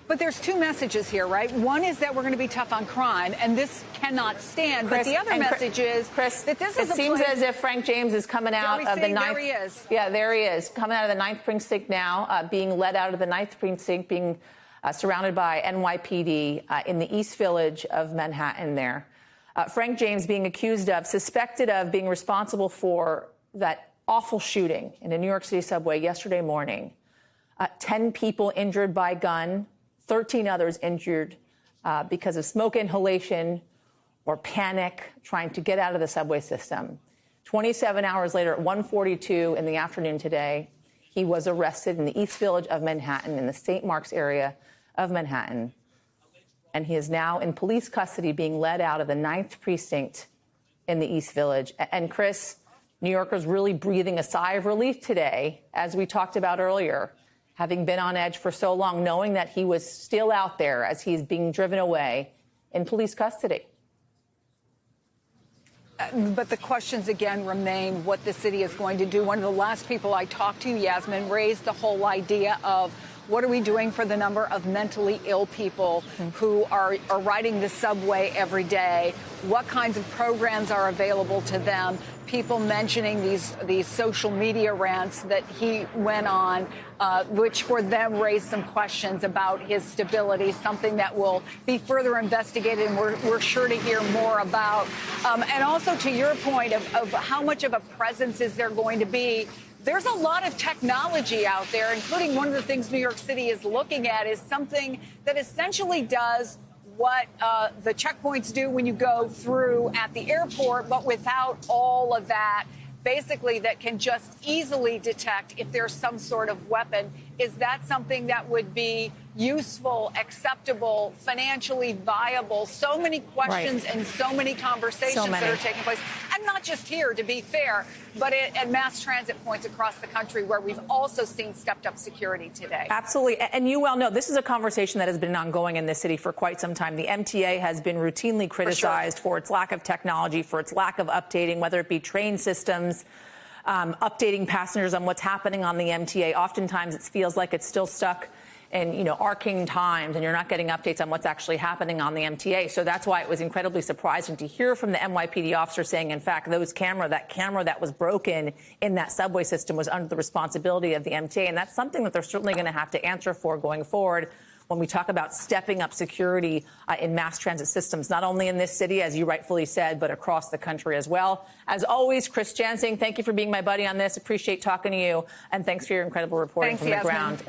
But there's two messages here, right? One is that we're going to be tough on crime, and this cannot stand. Chris, but the other message is that this is it seems as if Frank James is coming out of the 9th. There he is. Yeah, there he is, coming out of the 9th precinct now, being led out of the 9th precinct, being surrounded by NYPD in the East Village of Manhattan there. Frank James being accused of, suspected of being responsible for that awful shooting in a New York City subway yesterday morning. 10 people injured by gun, 13 others injured because of smoke inhalation or panic trying to get out of the subway system. 27 hours later, at 1:42 in the afternoon today, he was arrested in the East Village of Manhattan, in the St. Mark's area of Manhattan. And he is now in police custody, being led out of the 9th precinct in the East Village. And Chris, New Yorkers really breathing a sigh of relief today, as we talked about earlier, having been on edge for so long, knowing that he was still out there as he's being driven away in police custody. But the questions again remain what the city is going to do. One of the last people I talked to, Yasmin, raised the whole idea of what are we doing for the number of mentally ill people who are riding the subway every day? What kinds of programs are available to them? People mentioning these social media rants that he went on, which for them raised some questions about his stability, something that will be further investigated and we're sure to hear more about. And also to your point of how much of a presence is there going to be, there's a lot of technology out there, including one of the things New York City is looking at is something that essentially does what the checkpoints do when you go through at the airport, but without all of that, basically that can just easily detect if there's some sort of weapon. Is that something that would be useful, acceptable, financially viable? So many questions and so many conversations that are taking place. And not just here, to be fair, but at mass transit points across the country where we've also seen stepped up security today. Absolutely. And you well know this is a conversation that has been ongoing in this city for quite some time. The MTA has been routinely criticized for its lack of technology, for its lack of updating, whether it be train systems, updating passengers on what's happening on the MTA. Oftentimes it feels like it's still stuck in, arcane times, and you're not getting updates on what's actually happening on the MTA. So that's why it was incredibly surprising to hear from the NYPD officer saying, in fact, that camera that was broken in that subway system was under the responsibility of the MTA. And that's something that they're certainly going to have to answer for going forward when we talk about stepping up security in mass transit systems, not only in this city, as you rightfully said, but across the country as well. As always, Chris Jansing, thank you for being my buddy on this. Appreciate talking to you. And thanks for your incredible reporting from the ground.